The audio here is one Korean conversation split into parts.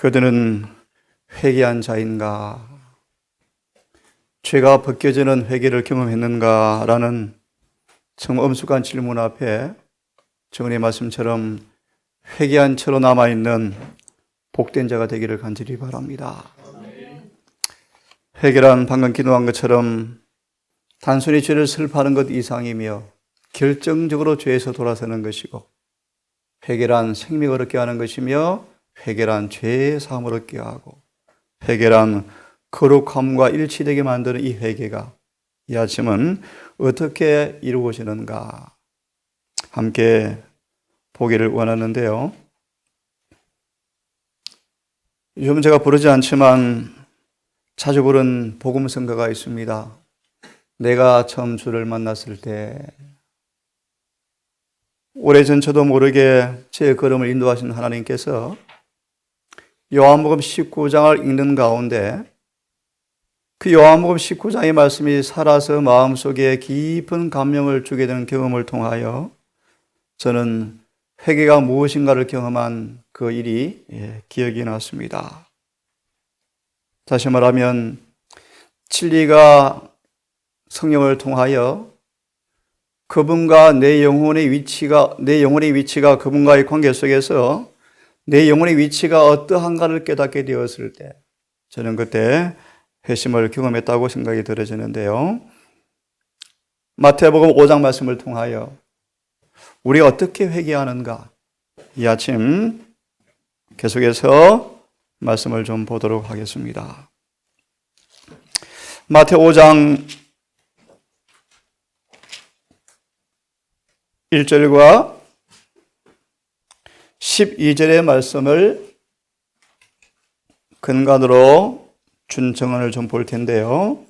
그들은 회개한 자인가? 죄가 벗겨지는 회개를 경험했는가? 라는 정말 엄숙한 질문 앞에 정은의 말씀처럼 회개한 채로 남아있는 복된 자가 되기를 간절히 바랍니다. 회개란 방금 기도한 것처럼 단순히 죄를 슬퍼하는 것 이상이며 결정적으로 죄에서 돌아서는 것이고, 회개란 생명을 얻게 하는 것이며, 회개란 죄의 사함을 얻게 하고, 회개란 거룩함과 일치되게 만드는 이 회개가 이 아침은 어떻게 이루어지는가 함께 보기를 원하는데요. 요즘 제가 부르지 않지만 자주 부른 복음성가가 있습니다. 내가 처음 주를 만났을 때. 오래전 저도 모르게 제 걸음을 인도하신 하나님께서 요한복음 19장을 읽는 가운데 그 요한복음 19장의 말씀이 살아서 마음속에 깊은 감명을 주게 되는 경험을 통하여 저는 회개가 무엇인가를 경험한 그 일이 기억이 났습니다. 다시 말하면 진리가 성령을 통하여 그분과 내 영혼의 위치가 그분과의 관계 속에서 내 영혼의 위치가 어떠한가를 깨닫게 되었을 때 저는 그때 회심을 경험했다고 생각이 들어지는데요. 마태복음 5장 말씀을 통하여 우리가 어떻게 회개하는가, 이 아침 계속해서 말씀을 좀 보도록 하겠습니다. 마태 5장 1절과 12절의 말씀을 근간으로 준 정언을 좀 볼 텐데요.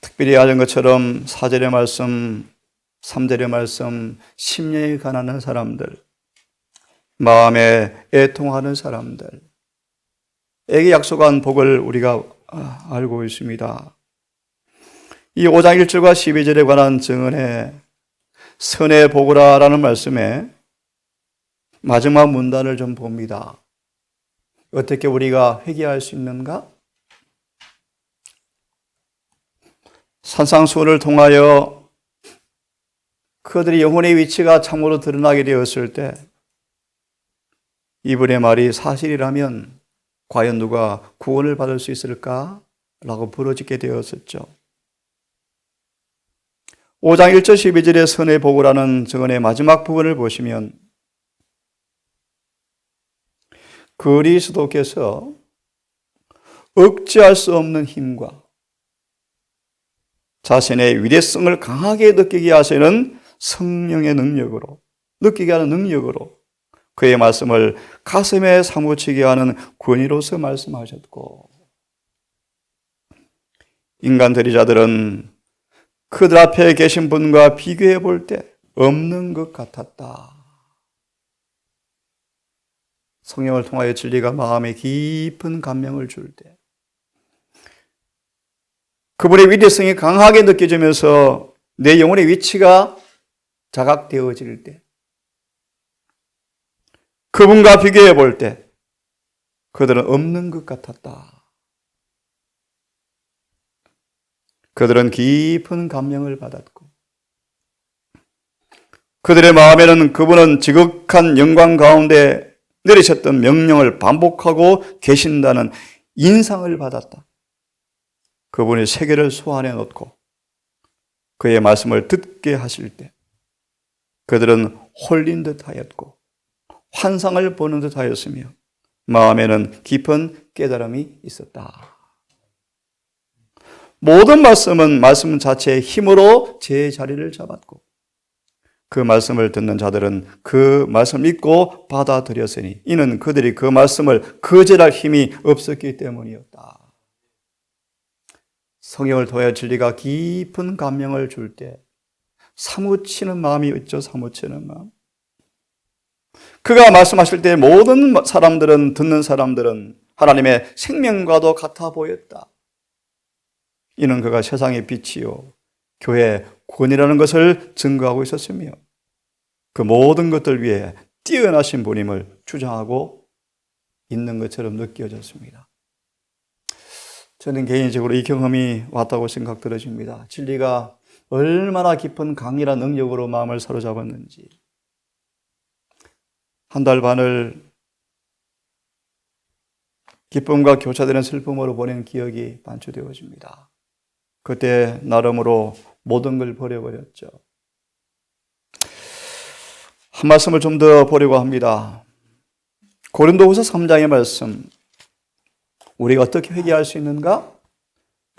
특별히 아는 것처럼 4절의 말씀, 3절의 말씀, 심령이 가난한 사람들, 마음에 애통하는 사람들에게 약속한 복을 우리가 알고 있습니다. 이 5장 1절과 12절에 관한 증언에 선의 복이라는 말씀에 마지막 문단을 좀 봅니다. 어떻게 우리가 회개할 수 있는가? 산상수훈을 통하여 그들의 영혼의 위치가 참으로 드러나게 되었을 때 이분의 말이 사실이라면 과연 누가 구원을 받을 수 있을까? 라고 부르짖게 되었었죠. 5장 1절 12절의 선의 복이라는 증언의 마지막 부분을 보시면 그리스도께서 억제할 수 없는 힘과 자신의 위대성을 강하게 느끼게 하시는 성령의 능력으로, 느끼게 하는 능력으로 그의 말씀을 가슴에 사무치게 하는 권위로서 말씀하셨고, 인간 대리자들은 그들 앞에 계신 분과 비교해 볼 때 없는 것 같았다. 성령을 통하여 진리가 마음에 깊은 감명을 줄 때, 그분의 위대성이 강하게 느껴지면서 내 영혼의 위치가 자각되어질 때, 그분과 비교해 볼 때 그들은 없는 것 같았다. 그들은 깊은 감명을 받았고, 그들의 마음에는 그분은 지극한 영광 가운데 내리셨던 명령을 반복하고 계신다는 인상을 받았다. 그분이 세계를 소환해 놓고 그의 말씀을 듣게 하실 때 그들은 홀린 듯 하였고 환상을 보는 듯 하였으며 마음에는 깊은 깨달음이 있었다. 모든 말씀은 말씀 자체의 힘으로 제 자리를 잡았고 그 말씀을 듣는 자들은 그 말씀을 믿고 받아들였으니 이는 그들이 그 말씀을 거절할 힘이 없었기 때문이었다. 성령을 통해 진리가 깊은 감명을 줄 때 사무치는 마음이 있죠. 사무치는 마음. 그가 말씀하실 때 모든 사람들은, 듣는 사람들은 하나님의 생명과도 같아 보였다. 이는 그가 세상의 빛이요 교회의 권위라는 것을 증거하고 있었으며 그 모든 것들 위에 뛰어나신 분임을 주장하고 있는 것처럼 느껴졌습니다. 저는 개인적으로 이 경험이 왔다고 생각 들어집니다. 진리가 얼마나 깊은 강이라 능력으로 마음을 사로잡았는지. 한 달 반을 기쁨과 교차되는 슬픔으로 보낸 기억이 반추되어집니다. 그때 나름으로 모든 걸 버려버렸죠. 한 말씀을 좀 더 보려고 합니다. 고린도후서 3장의 말씀, 우리가 어떻게 회개할 수 있는가?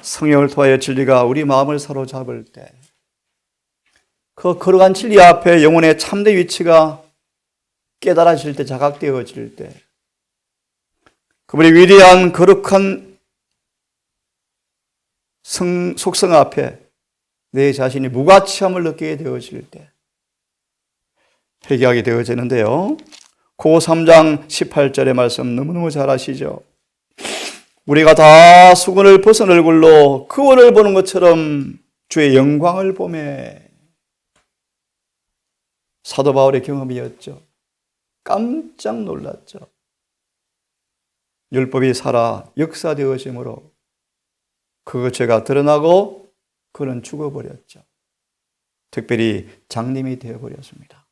성령을 통하여 진리가 우리 마음을 사로잡을 때, 그 거룩한 진리 앞에 영혼의 참된 위치가 깨달아질 때, 자각되어질 때, 그분의 위대한 거룩한 속성 앞에 내 자신이 무가치함을 느끼게 되어질 때 회개하게 되어지는데요. 고 3장 18절의 말씀 너무너무 잘 아시죠? 우리가 다 수건을 벗은 얼굴로 그원을 보는 것처럼 주의 영광을 보매. 사도 바울의 경험이었죠. 깜짝 놀랐죠. 율법이 살아 역사되어짐으로 그 죄가 드러나고 그는 죽어버렸죠. 특별히 장님이 되어버렸습니다.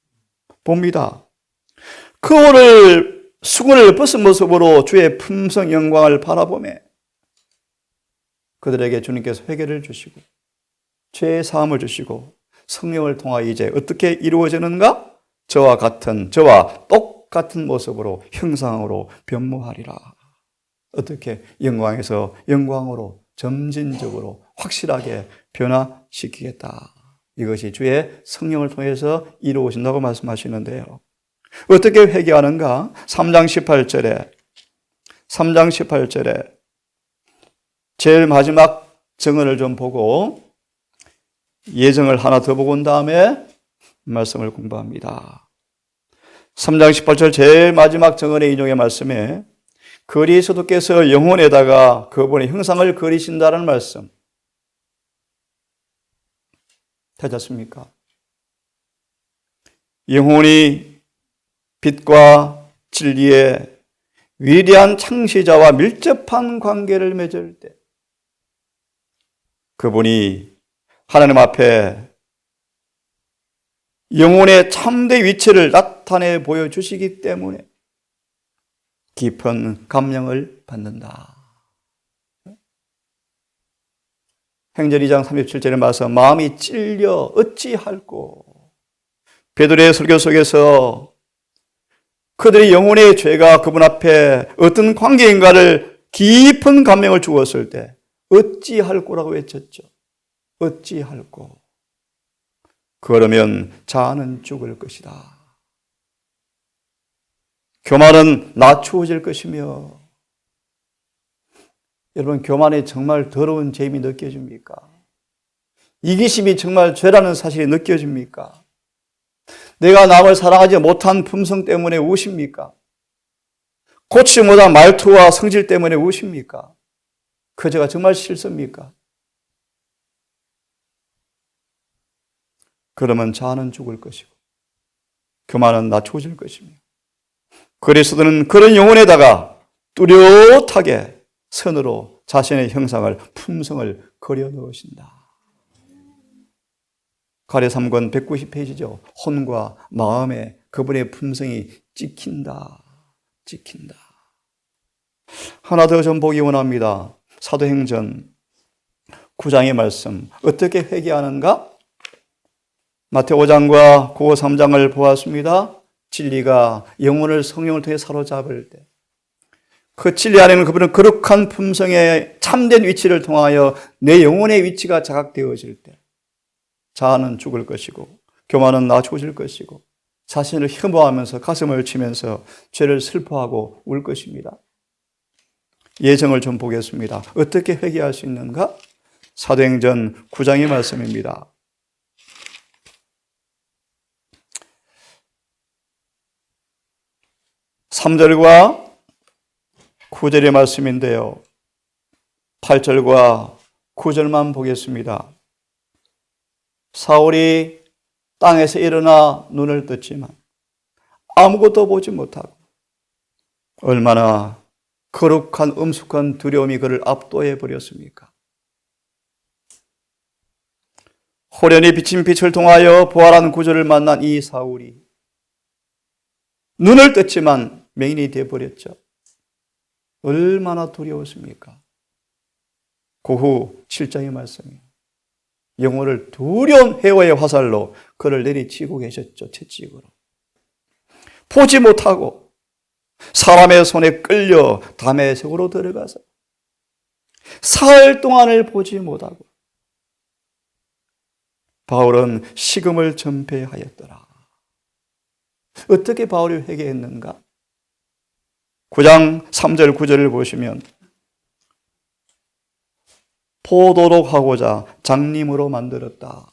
봅니다. 그 오늘 수건을 벗은 모습으로 주의 품성 영광을 바라보며 그들에게 주님께서 회개를 주시고 죄의 사함을 주시고 성령을 통하여 이제 어떻게 이루어지는가? 저와 똑같은 모습으로 형상으로 변모하리라. 어떻게? 영광에서 영광으로 점진적으로 확실하게 변화시키겠다. 이것이 주의 성령을 통해서 이루어진다고 말씀하시는데요. 어떻게 회개하는가? 3장 18절에 제일 마지막 정언을 좀 보고 예정을 하나 더 보고 온 다음에 말씀을 공부합니다. 3장 18절 제일 마지막 정언의 인용의 말씀에 그리스도께서 영혼에다가 그분의 형상을 그리신다는 말씀. 되셨습니까? 영혼이 빛과 진리의 위대한 창시자와 밀접한 관계를 맺을 때 그분이 하나님 앞에 영혼의 참된 위치를 나타내 보여주시기 때문에 깊은 감명을 받는다. 행전 2장 37절에 말씀 마음이 찔려 어찌할꼬. 베드로의 설교 속에서 그들의 영혼의 죄가 그분 앞에 어떤 관계인가를 깊은 감명을 주었을 때 어찌할꼬라고 외쳤죠. 어찌할꼬. 그러면 자아는 죽을 것이다. 교만은 낮추어질 것이며, 여러분 교만이 정말 더러운 죄임이 느껴집니까? 이기심이 정말 죄라는 사실이 느껴집니까? 내가 남을 사랑하지 못한 품성 때문에 우십니까? 고치지 못한 말투와 성질 때문에 우십니까? 그 죄가 정말 싫습니까? 그러면 자아는 죽을 것이고 교만은 낮춰질 것이며 그리스도는 그런 영혼에다가 뚜렷하게 선으로 자신의 형상을 품성을 그려 넣으신다. 가래 3권 190페이지죠. 혼과 마음에 그분의 품성이 찍힌다. 하나 더 좀 보기 원합니다. 사도행전 9장의 말씀 어떻게 회개하는가? 마태오 5장과 고고 3장을 보았습니다. 진리가 영혼을 성령을 통해 사로잡을 때 그 진리 안에는 그분은 거룩한 품성의 참된 위치를 통하여 내 영혼의 위치가 자각되어질 때 자아는 죽을 것이고 교만은 낮춰질 것이고 자신을 혐오하면서 가슴을 치면서 죄를 슬퍼하고 울 것입니다. 예정을 좀 보겠습니다. 어떻게 회개할 수 있는가? 사도행전 9장의 말씀입니다. 3절과 9절의 말씀인데요. 8절과 9절만 보겠습니다. 사울이 땅에서 일어나 눈을 떴지만 아무것도 보지 못하고 얼마나 거룩한 엄숙한 두려움이 그를 압도해 버렸습니까? 호련히 비친 빛을 통하여 부활한 구주를 만난 이 사울이 눈을 떴지만 맹인이 되어버렸죠. 얼마나 두려웠습니까? 그 후 7장의 말씀이에요. 영혼을 두려운 해와의 화살로 그를 내리치고 계셨죠. 채찍으로. 보지 못하고 사람의 손에 끌려 다메섹으로 들어가서 사흘 동안을 보지 못하고 바울은 식음을 전폐하였더라. 어떻게 바울이 회개했는가? 9장 3절 9절을 보시면 포도록 하고자 장님으로 만들었다.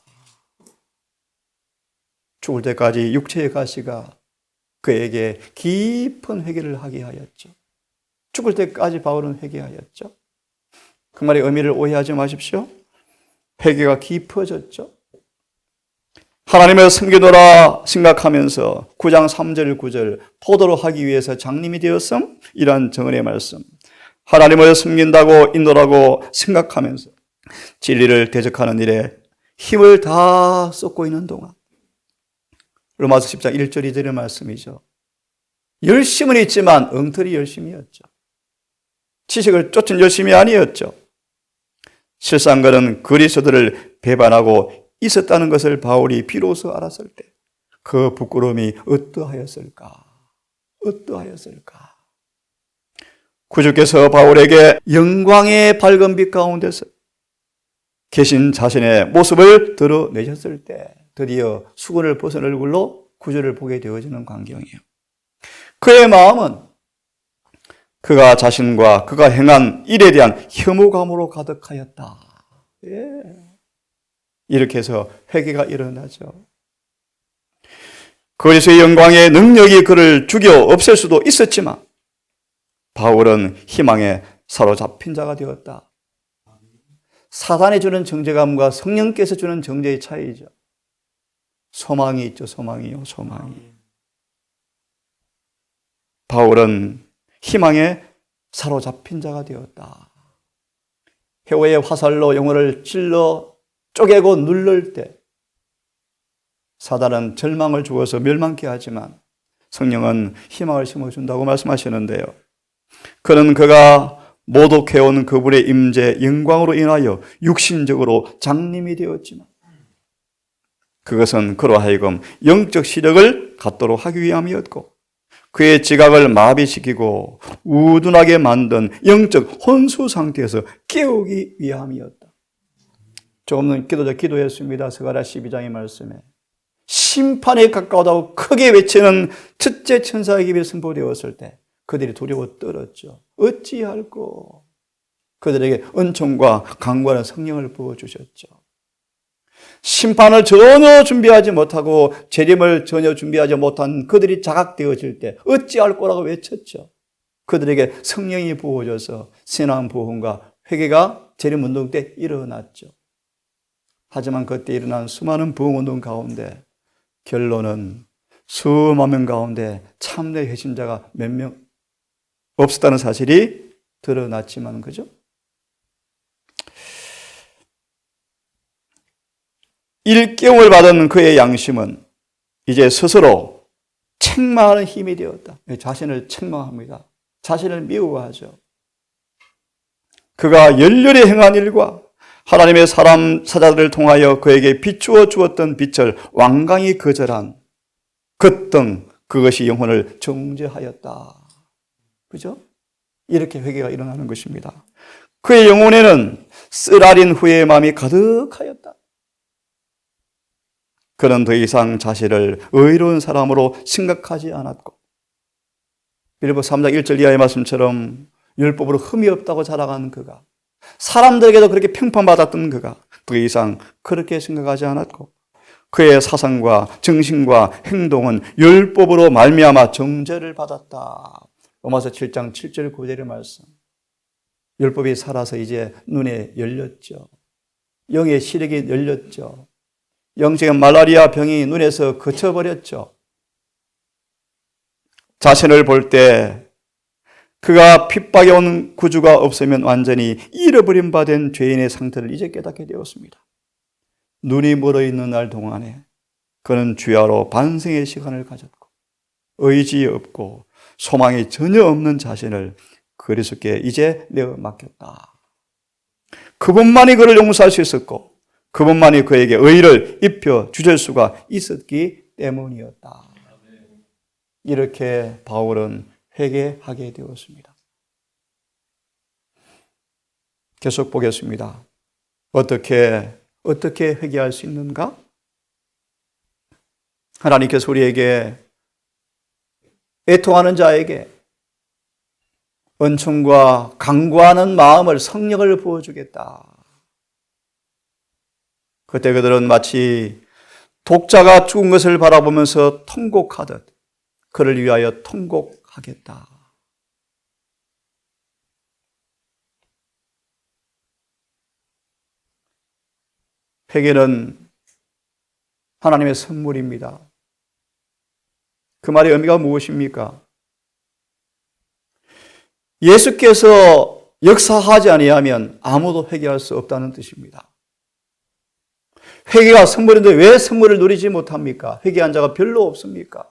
죽을 때까지 육체의 가시가 그에게 깊은 회개를 하게 하였죠. 죽을 때까지 바울은 회개하였죠. 그 말의 의미를 오해하지 마십시오. 회개가 깊어졌죠. 하나님을 섬기노라 생각하면서 9장 3절 9절 포도로 하기 위해서 장님이 되었음? 이러한 정언의 말씀. 하나님을 섬긴다고 인도라고 생각하면서 진리를 대적하는 일에 힘을 다 쏟고 있는 동안 로마서 10장 1절 2절의 말씀이죠. 열심은 있지만 엉터리 열심이었죠. 지식을 쫓은 열심이 아니었죠. 실상 그는 그리스도를 배반하고 있었다는 것을 바울이 비로소 알았을 때 그 부끄러움이 어떠하였을까? 어떠하였을까? 구주께서 바울에게 영광의 밝은 빛 가운데서 계신 자신의 모습을 드러내셨을 때 드디어 수건을 벗은 얼굴로 구주를 보게 되어지는 광경이에요. 그의 마음은 그가 자신과 그가 행한 일에 대한 혐오감으로 가득하였다. 예. 이렇게 해서 회개가 일어나죠. 그리스도의 영광의 능력이 그를 죽여 없앨 수도 있었지만 바울은 희망에 사로잡힌 자가 되었다. 사단이 주는 정죄감과 성령께서 주는 정죄의 차이죠. 소망이 있죠. 소망이요. 소망이. 바울은 희망에 사로잡힌 자가 되었다. 해오의 화살로 영혼을 찔러 쪼개고 누를 때 사단은 절망을 주어서 멸망케 하지만 성령은 희망을 심어준다고 말씀하시는데요. 그는 그가 모독해온 그분의 임재 영광으로 인하여 육신적으로 장님이 되었지만 그것은 그로 하여금 영적 시력을 갖도록 하기 위함이었고 그의 지각을 마비시키고 우둔하게 만든 영적 혼수 상태에서 깨우기 위함이었다. 조금 전 기도자 기도했습니다. 스가랴 12장의 말씀에 심판에 가까우다고 크게 외치는 첫째 천사의 입에 선포되었을 때 그들이 두려워 떨었죠. 어찌할꼬? 그들에게 은총과 강구하는 성령을 부어주셨죠. 심판을 전혀 준비하지 못하고 재림을 전혀 준비하지 못한 그들이 자각되어질 때 어찌할 거라고 외쳤죠. 그들에게 성령이 부어져서 신앙 부흥과 회개가 재림운동 때 일어났죠. 하지만 그때 일어난 수많은 부흥운동 가운데 결론은 수만 명 가운데 참내 회심자가 몇 명 없었다는 사실이 드러났지만 그죠? 일깨움을 받은 그의 양심은 이제 스스로 책망하는 힘이 되었다. 자신을 책망합니다. 자신을 미워하죠. 그가 열렬히 행한 일과 하나님의 사람 사자들을 통하여 그에게 비추어 주었던 빛을 완강히 거절한 그 등 그것이 영혼을 정죄하였다. 그죠? 이렇게 회개가 일어나는 것입니다. 그의 영혼에는 쓰라린 후회의 마음이 가득하였다. 그는 더 이상 자신을 의로운 사람으로 생각하지 않았고 빌립보 3장 1절 이하의 말씀처럼 율법으로 흠이 없다고 자랑하는 그가 사람들에게도 그렇게 평판받았던 그가 더 이상 그렇게 생각하지 않았고 그의 사상과 정신과 행동은 율법으로 말미암아 정죄를 받았다. 로마서 7장 7절 9절의 말씀. 율법이 살아서 이제 눈에 열렸죠. 영의 시력이 열렸죠. 영적인 말라리아 병이 눈에서 그쳐버렸죠. 자신을 볼 때 그가 핍박에 온 구주가 없으면 완전히 잃어버린 바 된 죄인의 상태를 이제 깨닫게 되었습니다. 눈이 멀어 있는 날 동안에 그는 주야로 반성의 시간을 가졌고 의지 없고 소망이 전혀 없는 자신을 그리스도께 이제 내어 맡겼다. 그분만이 그를 용서할 수 있었고 그분만이 그에게 의를 입혀 주실 수가 있었기 때문이었다. 이렇게 바울은 회개하게 되었습니다. 계속 보겠습니다. 어떻게 회개할 수 있는가? 하나님께서 우리에게 애통하는 자에게 은총과 간구하는 마음을 성령을 부어주겠다. 그때 그들은 마치 독자가 죽은 것을 바라보면서 통곡하듯 그를 위하여 통곡하겠다. 회개는 하나님의 선물입니다. 그 말의 의미가 무엇입니까? 예수께서 역사하지 아니하면 아무도 회개할 수 없다는 뜻입니다. 회개가 선물인데 왜 선물을 누리지 못합니까? 회개한 자가 별로 없습니까?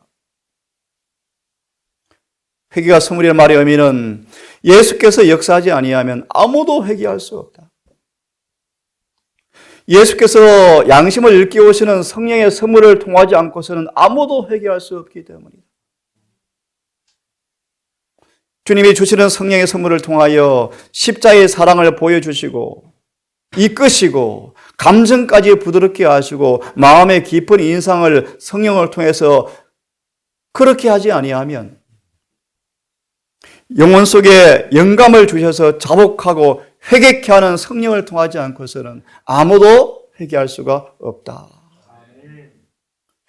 회개가 선물이라는 말의 의미는 예수께서 역사하지 아니하면 아무도 회개할 수 없다. 예수께서 양심을 일깨우시는 성령의 선물을 통하지 않고서는 아무도 회개할 수 없기 때문이다. 주님이 주시는 성령의 선물을 통하여 십자의 사랑을 보여주시고 이끄시고 감정까지 부드럽게 하시고 마음의 깊은 인상을 성령을 통해서 그렇게 하지 아니하면 영혼 속에 영감을 주셔서 자복하고 회개케 하는 성령을 통하지 않고서는 아무도 회개할 수가 없다.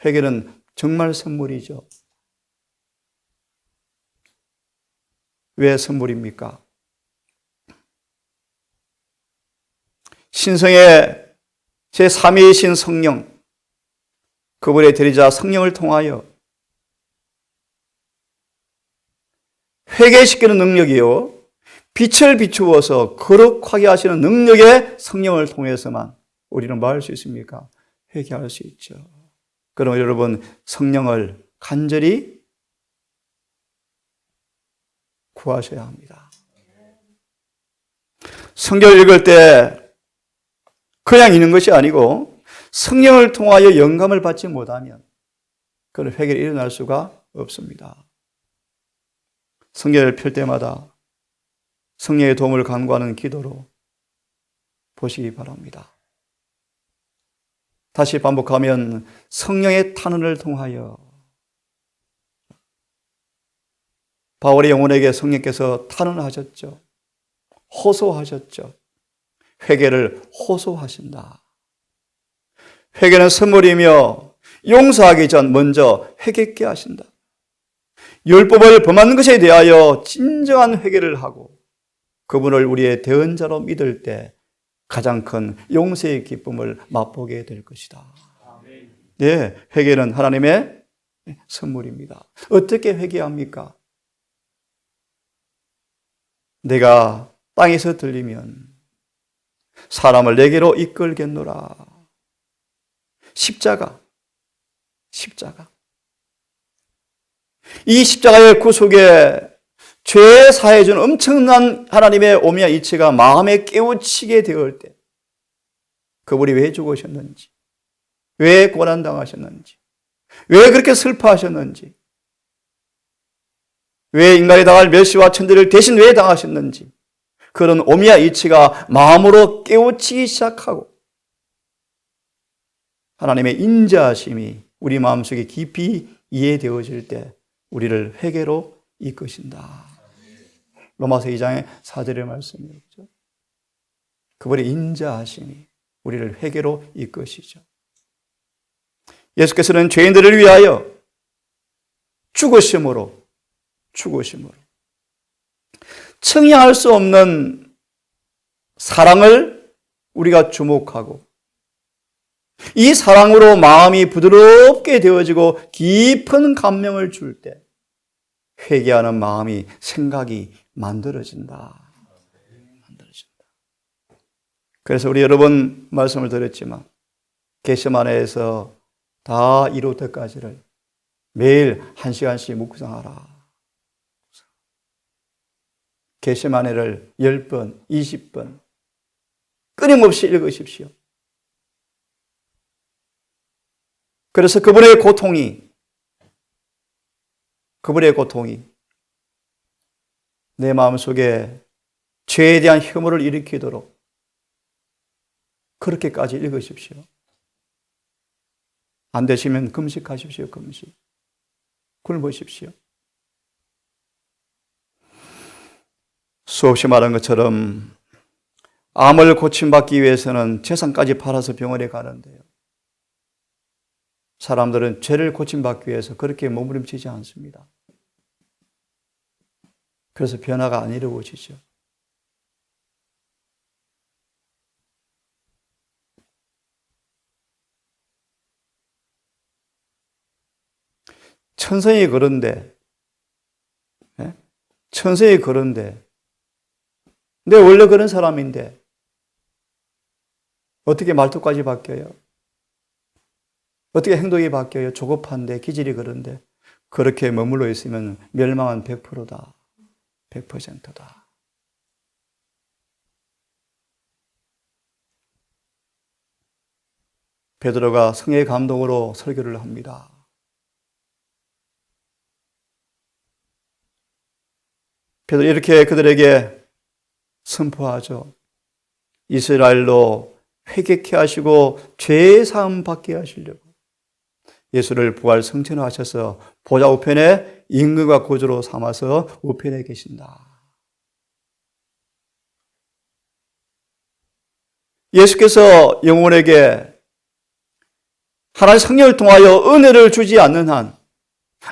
회개는 정말 선물이죠. 왜 선물입니까? 신성의 제3위이신 성령, 그분의 대리자 성령을 통하여 회개시키는 능력이요, 빛을 비추어서 거룩하게 하시는 능력의 성령을 통해서만 우리는 뭐 할 수 있습니까? 회개할 수 있죠. 그럼 여러분, 성령을 간절히 구하셔야 합니다. 성경을 읽을 때 그냥 읽는 것이 아니고 성령을 통하여 영감을 받지 못하면 그런 회개가 일어날 수가 없습니다. 성경을 펼 때마다 성령의 도움을 간구하는 기도로 보시기 바랍니다. 다시 반복하면 성령의 탄원을 통하여 바울의 영혼에게 성령께서 탄원하셨죠. 호소하셨죠. 회개를 호소하신다. 회개는 선물이며 용서하기 전 먼저 회개케 하신다. 율법을 범한 것에 대하여 진정한 회개를 하고 그분을 우리의 대언자로 믿을 때 가장 큰 용서의 기쁨을 맛보게 될 것이다. 네, 회개는 하나님의 선물입니다. 어떻게 회개합니까? 내가 땅에서 들리면 사람을 내게로 이끌겠노라. 십자가. 이 십자가의 구속에 죄 사해준 엄청난 하나님의 오미와 이치가 마음에 깨우치게 되을 때 그분이 왜 죽으셨는지, 왜 고난당하셨는지, 왜 그렇게 슬퍼하셨는지, 왜 인간이 당할 멸시와 천대를 대신 왜 당하셨는지 그런 오미와 이치가 마음으로 깨우치기 시작하고 하나님의 인자하심이 우리 마음속에 깊이 이해되어질 때 우리를 회개로 이끄신다. 로마서 2장의 4절의 말씀이었죠. 그분의 인자하심이 우리를 회개로 이끄시죠. 예수께서는 죄인들을 위하여 죽으심으로 청량할 수 없는 사랑을 우리가 주목하고 이 사랑으로 마음이 부드럽게 되어지고 깊은 감명을 줄 때 회개하는 마음이, 생각이 만들어진다. 만들어진다. 그래서 우리 여러 번 말씀을 드렸지만 겟세마네에서 다 이룰 때까지를 매일 1시간씩 묵상하라. 겟세마네를 10번, 20번 끊임없이 읽으십시오. 그래서 그분의 고통이 내 마음속에 죄에 대한 혐오를 일으키도록 그렇게까지 읽으십시오. 안 되시면 금식하십시오. 금식. 굶으십시오. 수없이 말한 것처럼 암을 고침받기 위해서는 재산까지 팔아서 병원에 가는데요. 사람들은 죄를 고침받기 위해서 그렇게 몸부림치지 않습니다. 그래서 변화가 안 이루어지죠. 천성이 그런데 내 원래 그런 사람인데 어떻게 말투까지 바뀌어요? 어떻게 행동이 바뀌어요? 조급한데 기질이 그런데 그렇게 머물러 있으면 멸망은 100%다. 100%다. 베드로가 성의 감동으로 설교를 합니다. 베드로 이렇게 그들에게 선포하죠. 이스라엘로 회개케 하시고 죄 사함 받게 하시려고 예수를 부활 성천하셔서 보좌 우편에 임금과 구주로 삼아서 우편에 계신다. 예수께서 영혼에게 하나님의 성령을 통하여 은혜를 주지 않는 한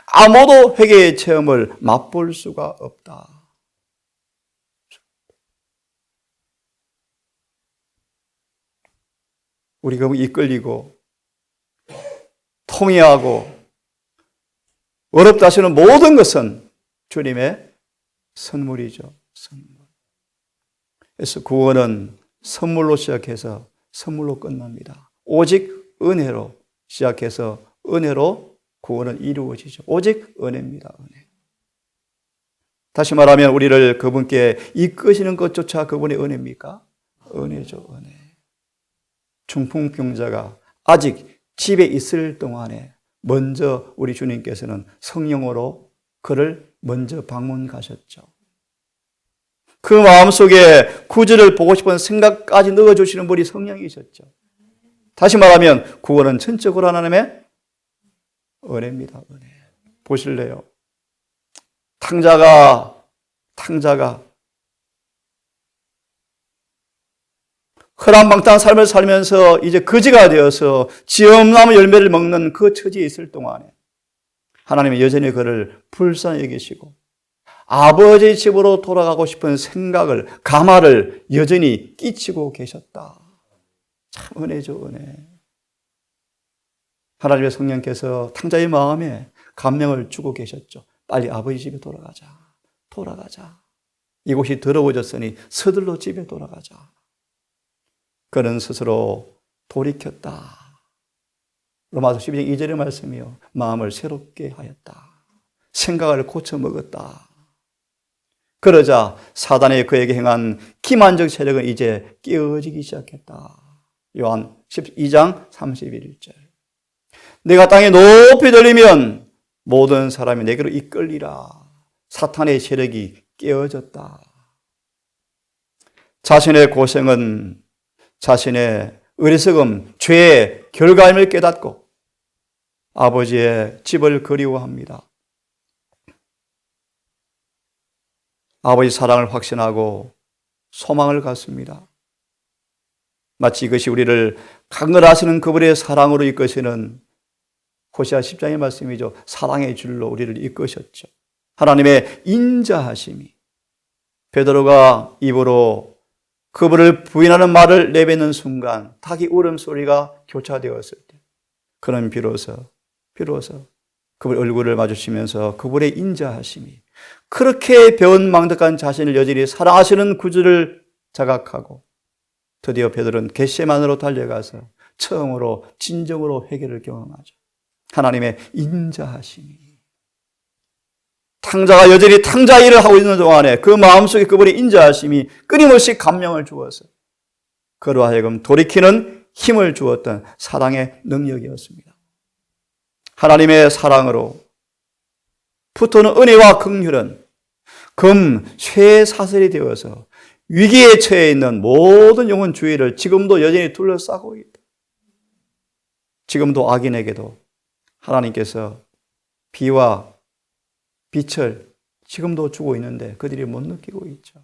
아무도 회개의 체험을 맛볼 수가 없다. 우리가 이끌리고 통회하고 어렵다 하시는 모든 것은 주님의 선물이죠. 선물. 그래서 구원은 선물로 시작해서 선물로 끝납니다. 오직 은혜로 시작해서 은혜로 구원은 이루어지죠. 오직 은혜입니다. 은혜. 다시 말하면 우리를 그분께 이끄시는 것조차 그분의 은혜입니까? 은혜죠. 은혜. 중풍병자가 아직 집에 있을 동안에 먼저 우리 주님께서는 성령으로 그를 먼저 방문 가셨죠. 그 마음속에 구주를 보고 싶은 생각까지 넣어주시는 분이 성령이셨죠. 다시 말하면 구원은 전적으로 하나님의 은혜입니다. 은혜. 보실래요? 탕자가 허랑방탕한 삶을 살면서 이제 거지가 되어서 지엄나무 열매를 먹는 그 처지에 있을 동안에 하나님은 여전히 그를 불쌍히 여기시고 아버지의 집으로 돌아가고 싶은 생각을, 감화를 여전히 끼치고 계셨다. 참 은혜죠, 은혜. 하나님의 성령께서 탕자의 마음에 감명을 주고 계셨죠. 빨리 아버지 집에 돌아가자. 이곳이 더러워졌으니 서둘러 집에 돌아가자. 그는 스스로 돌이켰다. 로마서 12장 2절의 말씀이요. 마음을 새롭게 하였다. 생각을 고쳐 먹었다. 그러자 사단이 그에게 행한 기만적 세력은 이제 깨어지기 시작했다. 요한 12장 31절. 내가 땅에 높이 들리면 모든 사람이 내게로 이끌리라. 사탄의 세력이 깨어졌다. 자신의 고생은 자신의 어리석음, 죄의 결과임을 깨닫고 아버지의 집을 그리워합니다. 아버지 사랑을 확신하고 소망을 갖습니다. 마치 이것이 우리를 강건하시는 그분의 사랑으로 이끄시는 호시아 10장의 말씀이죠. 사랑의 줄로 우리를 이끄셨죠. 하나님의 인자하심이 베드로가 입으로 그분을 부인하는 말을 내뱉는 순간 닭이 울음소리가 교차되었을 때 그는 비로소 그분의 얼굴을 마주치면서 그분의 인자하심이 그렇게 배은망덕한 자신을 여전히 사랑하시는 구주를 자각하고 드디어 베드로는 겟세마네로 달려가서 처음으로 진정으로 회개를 경험하죠. 하나님의 인자하심이. 탕자가 여전히 탕자 일을 하고 있는 동안에 그 마음속에 그분의 인자하심이 끊임없이 감명을 주어서 그로 하여금 돌이키는 힘을 주었던 사랑의 능력이었습니다. 하나님의 사랑으로 붙어오는 은혜와 긍휼은 쇠사슬이 되어서 위기에 처해 있는 모든 영혼 주위를 지금도 여전히 둘러싸고 있다. 지금도 악인에게도 하나님께서 비와 빛을 지금도 주고 있는데 그들이 못 느끼고 있죠.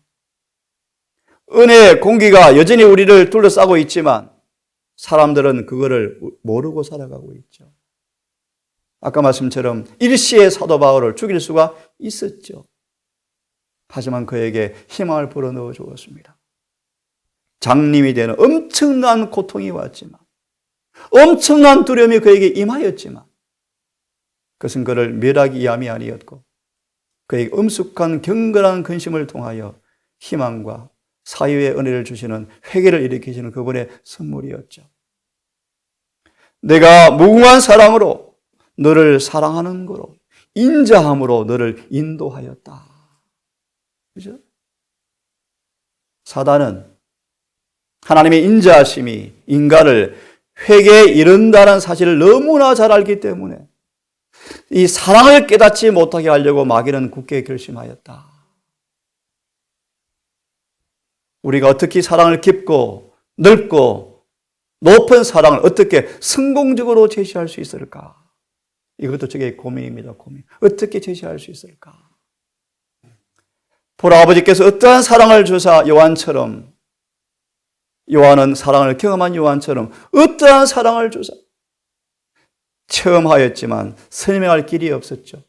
은혜의 공기가 여전히 우리를 둘러싸고 있지만 사람들은 그거를 모르고 살아가고 있죠. 아까 말씀처럼 일시에 사도 바울을 죽일 수가 있었죠. 하지만 그에게 희망을 불어넣어 주었습니다. 장님이 되는 엄청난 고통이 왔지만, 엄청난 두려움이 그에게 임하였지만 그것은 그를 멸하기 위함이 아니었고 그에게 엄숙한 경건한 근심을 통하여 희망과 사유의 은혜를 주시는 회개를 일으키시는 그분의 선물이었죠. 내가 무궁한 사랑으로 너를 사랑하는 거로 인자함으로 너를 인도하였다. 그죠? 사단은 하나님의 인자하심이 인간을 회개에 이른다는 사실을 너무나 잘 알기 때문에 이 사랑을 깨닫지 못하게 하려고 마귀는 굳게 결심하였다. 우리가 어떻게 사랑을 깊고 넓고 높은 사랑을 어떻게 성공적으로 제시할 수 있을까? 이것도 저게 고민입니다. 고민. 어떻게 제시할 수 있을까? 보라, 아버지께서 어떠한 사랑을 주사 요한처럼, 요한은 사랑을 경험한 요한처럼 어떠한 사랑을 주사 체험하였지만 설명할 길이 없었죠.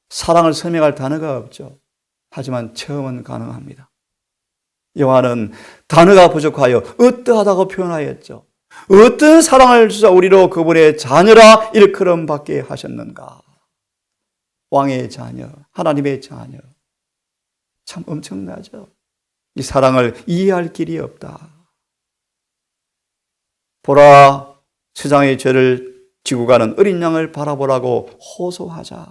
사랑을 설명할 단어가 없죠. 하지만 체험은 가능합니다. 요한은 단어가 부족하여 어떠하다고 표현하였죠. 어떤 사랑을 주사 우리로 그분의 자녀라 일컬음 받게 하셨는가. 왕의 자녀, 하나님의 자녀. 참 엄청나죠. 이 사랑을 이해할 길이 없다. 보라, 세상의 죄를 지고 가는 어린 양을 바라보라고 호소하자.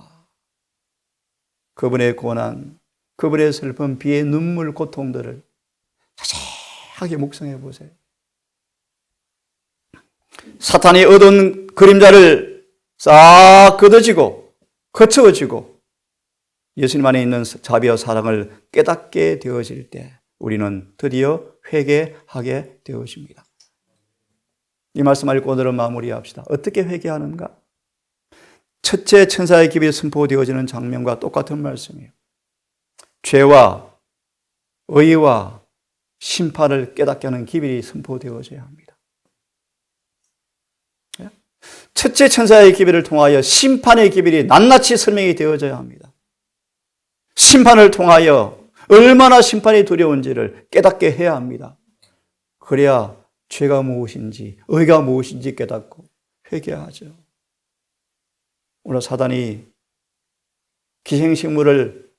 그분의 고난, 그분의 슬픔, 비의 눈물, 고통들을 자세하게 묵상해 보세요. 사탄이 얻은 그림자를 싹 걷어지고 거쳐지고 예수님 안에 있는 자비와 사랑을 깨닫게 되어질 때 우리는 드디어 회개하게 되어집니다. 이 말씀을 읽고 오늘은 마무리합시다. 어떻게 회개하는가? 첫째, 천사의 기별이 선포되어지는 장면과 똑같은 말씀이에요. 죄와 의와 심판을 깨닫게 하는 기별이 선포되어져야 합니다. 첫째 천사의 기별을 통하여 심판의 기별이 낱낱이 설명이 되어져야 합니다. 심판을 통하여 얼마나 심판이 두려운지를 깨닫게 해야 합니다. 그래야 죄가 무엇인지, 의가 무엇인지 깨닫고 회개하죠. 오늘 사단이 기생식물을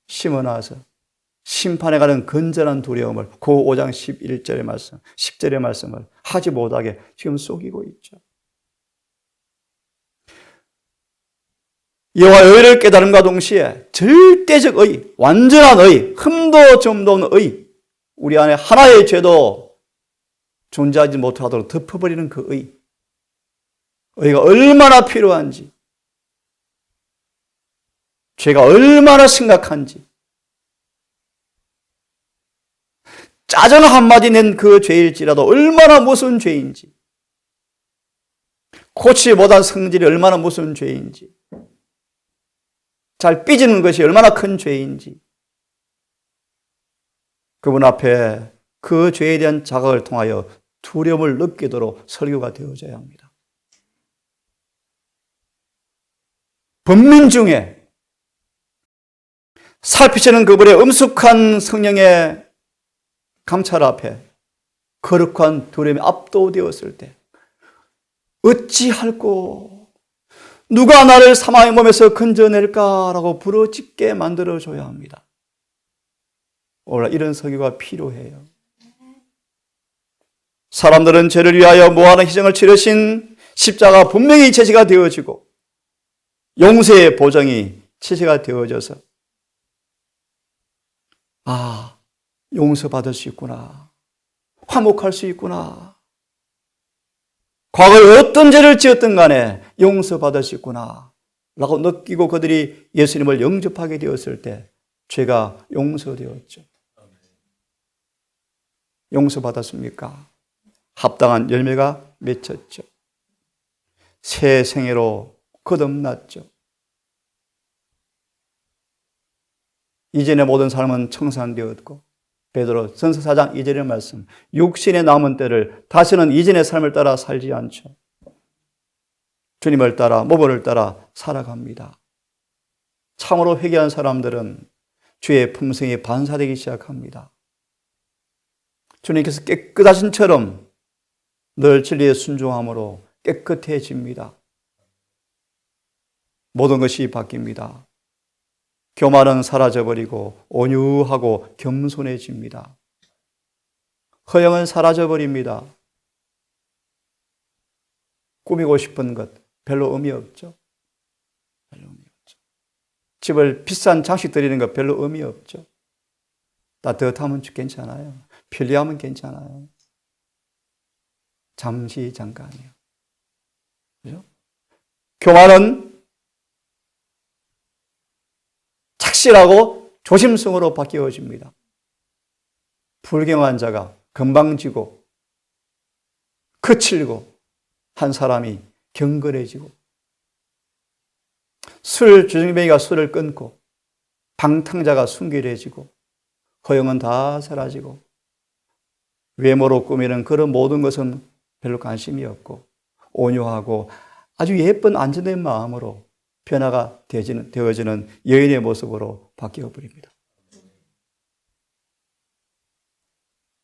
심어놔서 심판에 가는 건전한 두려움을 그 5장 11절의 말씀, 10절의 말씀을 하지 못하게 지금 속이고 있죠. 여호와의 의를 깨달음과 동시에 절대적 의, 완전한 의, 흠도 점도 없는 의, 우리 안에 하나의 죄도 존재하지 못하도록 덮어버리는 그 의, 의가 얼마나 필요한지, 죄가 얼마나 심각한지, 짜증 한마디 낸 그 죄일지라도 얼마나 무서운 죄인지, 고치지 못한 성질이 얼마나 무서운 죄인지, 잘 삐지는 것이 얼마나 큰 죄인지, 그분 앞에 그 죄에 대한 자각을 통하여 두려움을 느끼도록 설교가 되어져야 합니다. 범민 중에 살피시는 그분의 엄숙한 성령의 감찰 앞에 거룩한 두려움이 압도되었을 때 어찌할꼬 누가 나를 사망의 몸에서 건져낼까라고 부르짖게 만들어줘야 합니다. 오늘 이런 설교가 필요해요. 사람들은 죄를 위하여 무한한 희생을 치르신 십자가 분명히 제시가 되어지고 용서의 보장이 제시가 되어져서 용서받을 수 있구나. 화목할 수 있구나. 과거에 어떤 죄를 지었든 간에 용서받을 수 있구나 라고 느끼고 그들이 예수님을 영접하게 되었을 때 죄가 용서되었죠. 용서받았습니까? 합당한 열매가 맺혔죠. 새 생애로 거듭났죠. 이전의 모든 삶은 청산되었고 베드로 전서 4장 2절의 말씀, 육신의 남은 때를 다시는 이전의 삶을 따라 살지 않죠. 주님을 따라 모범을 따라 살아갑니다. 참으로 회개한 사람들은 주의 품성이 반사되기 시작합니다. 주님께서 깨끗하신 처럼 늘 진리에 순종함으로 깨끗해집니다. 모든 것이 바뀝니다. 교만은 사라져버리고 온유하고 겸손해집니다. 허영은 사라져버립니다. 꾸미고 싶은 것 별로 의미 없죠. 집을 비싼 장식 드리는 것 별로 의미 없죠. 따뜻하면 괜찮아요. 편리하면 괜찮아요. 잠시 잠깐이요. 그죠? 교만은 착실하고 조심성으로 바뀌어집니다. 불경한 자가 건방지고 거칠고 한 사람이 경건해지고 술 주정뱅이가 술을 끊고 방탕자가 순결해지고 허영은 다 사라지고 외모로 꾸미는 그런 모든 것은 별로 관심이 없고 온유하고 아주 예쁜 안전된 마음으로 변화가 되어지는 여인의 모습으로 바뀌어버립니다.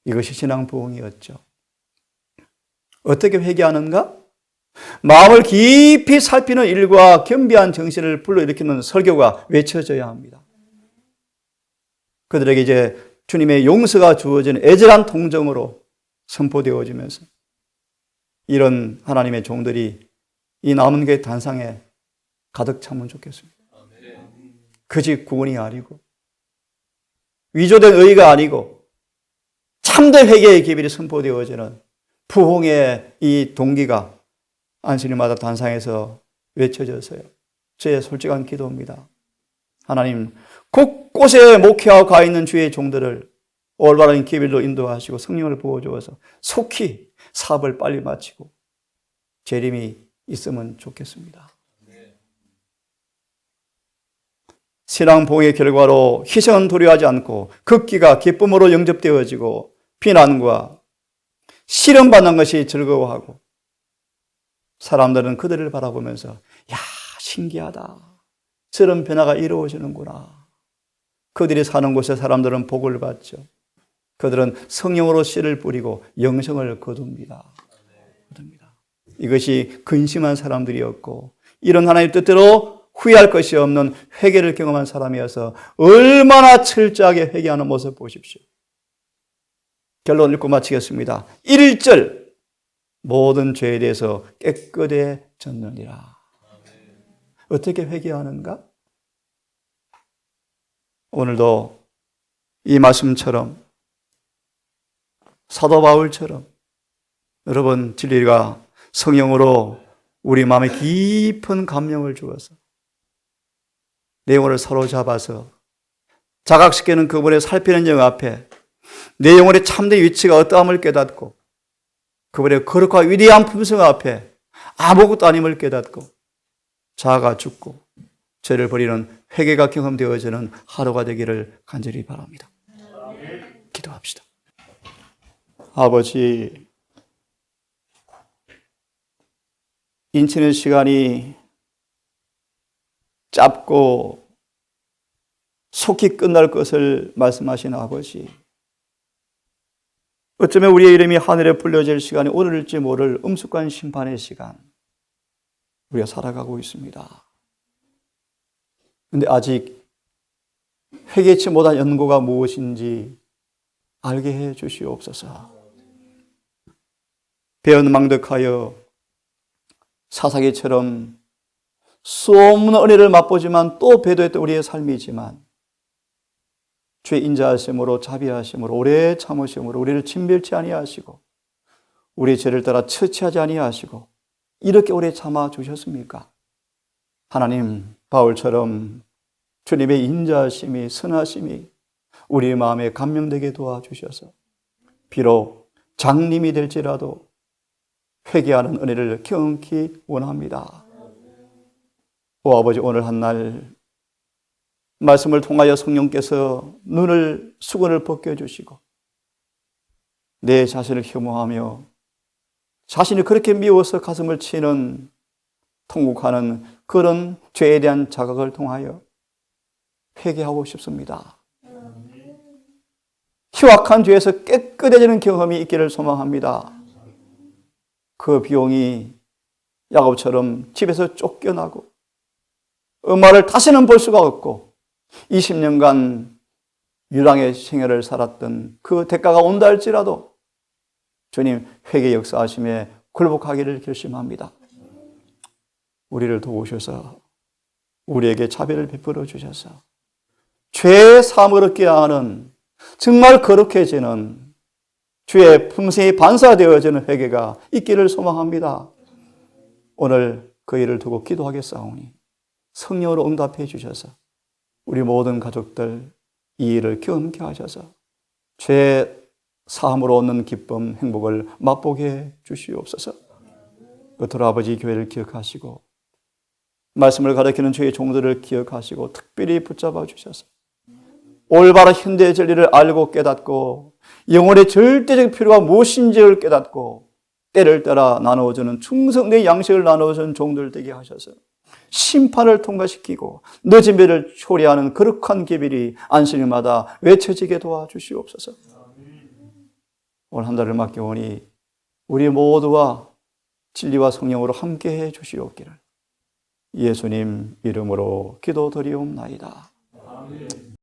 이것이 신앙 부흥이었죠. 어떻게 회개하는가? 마음을 깊이 살피는 일과 겸비한 정신을 불러일으키는 설교가 외쳐져야 합니다. 그들에게 이제 주님의 용서가 주어지는 애절한 통정으로 선포되어지면서 이런 하나님의 종들이 이 남은 게 단상에 가득 차면 좋겠습니다. 거짓 구원이 아니고 위조된 의가 아니고 참된 회개의 기별이 선포되어지는 부흥의 이 동기가 안식일마다 단상에서 외쳐져서요. 제 솔직한 기도입니다. 하나님, 곳곳에 목회하고 가 있는 주의 종들을 올바른 기별로 인도하시고 성령을 부어주어서 속히 사업을 빨리 마치고 재림이 있으면 좋겠습니다. 신앙 부흥의 결과로 희생은 두려워하지 않고 극기가 기쁨으로 영접되어지고 비난과 시련받는 것이 즐거워하고 사람들은 그들을 바라보면서 야, 신기하다. 저런 변화가 이루어지는구나. 그들이 사는 곳에 사람들은 복을 받죠. 그들은 성령으로 씨를 뿌리고 영성을 거둡니다. 이것이 근심한 사람들이었고 이런 하나님의 뜻대로 후회할 것이 없는 회개를 경험한 사람이어서 얼마나 철저하게 회개하는 모습 보십시오. 결론 읽고 마치겠습니다. 1절 모든 죄에 대해서 깨끗해졌느니라. 어떻게 회개하는가? 오늘도 이 말씀처럼 사도 바울처럼 여러분 진리가 성령으로 우리 마음에 깊은 감명을 주어서 내용을 사로잡아서 자각시키는 그분의 살피는 영 앞에 내 영혼의 참된 위치가 어떠함을 깨닫고 그분의 거룩과 위대한 품성 앞에 아무것도 아님을 깨닫고 자아가 죽고 죄를 버리는 회개가 경험되어지는 하루가 되기를 간절히 바랍니다. 기도합시다. 아버지, 인치는 시간이 짧고 속히 끝날 것을 말씀하신 아버지, 어쩌면 우리의 이름이 하늘에 불려질 시간이 오늘일지 모를 엄숙한 심판의 시간, 우리가 살아가고 있습니다. 그런데 아직 회개치 못한 연고가 무엇인지 알게 해 주시옵소서. 배은망덕하여 사사기처럼 수없는 은혜를 맛보지만 또 배도했던 우리의 삶이지만 주의 인자하심으로 자비하심으로 오래 참으심으로 우리를 진멸치 아니하시고 우리의 죄를 따라 처치하지 아니하시고 이렇게 오래 참아 주셨습니까? 하나님, 바울처럼 주님의 인자하심이 선하심이 우리 마음에 감명되게 도와주셔서 비록 장님이 될지라도 회개하는 은혜를 경히 원합니다. 오 아버지, 오늘 한날 말씀을 통하여 성령께서 눈을 수건을 벗겨주시고 내 자신을 혐오하며 자신이 그렇게 미워서 가슴을 치는 통곡하는 그런 죄에 대한 자각을 통하여 회개하고 싶습니다. 희박한 죄에서 깨끗해지는 경험이 있기를 소망합니다. 그 비용이 야곱처럼 집에서 쫓겨나고 엄마를 다시는 볼 수가 없고 20년간 유랑의 생애를 살았던 그 대가가 온다 할지라도 주님 회개 역사하심에 굴복하기를 결심합니다. 우리를 도우셔서 우리에게 자비를 베풀어 주셔서 죄의 사함을 얻게 하는 정말 거룩해지는 주의 품성이 반사되어지는 회개가 있기를 소망합니다. 오늘 그 일을 두고 기도하겠사오니 성령으로 응답해 주셔서 우리 모든 가족들 이 일을 경험케 하셔서 죄 사함으로 얻는 기쁨, 행복을 맛보게 주시옵소서. 끝으로 아버지 교회를 기억하시고 말씀을 가르치는 주의 종들을 기억하시고 특별히 붙잡아 주셔서 올바른 현대의 진리를 알고 깨닫고 영혼의 절대적 필요가 무엇인지를 깨닫고 때를 따라 나누어주는 충성된 양식을 나누어주는 종들 되게 하셔서 심판을 통과시키고 늦은 배를 초래하는 거룩한 계율이 안식일마다 외쳐지게 도와주시옵소서. 오늘 한 달을 맡겨오니 우리 모두와 진리와 성령으로 함께해 주시옵기를 예수님 이름으로 기도드리옵나이다. 아멘.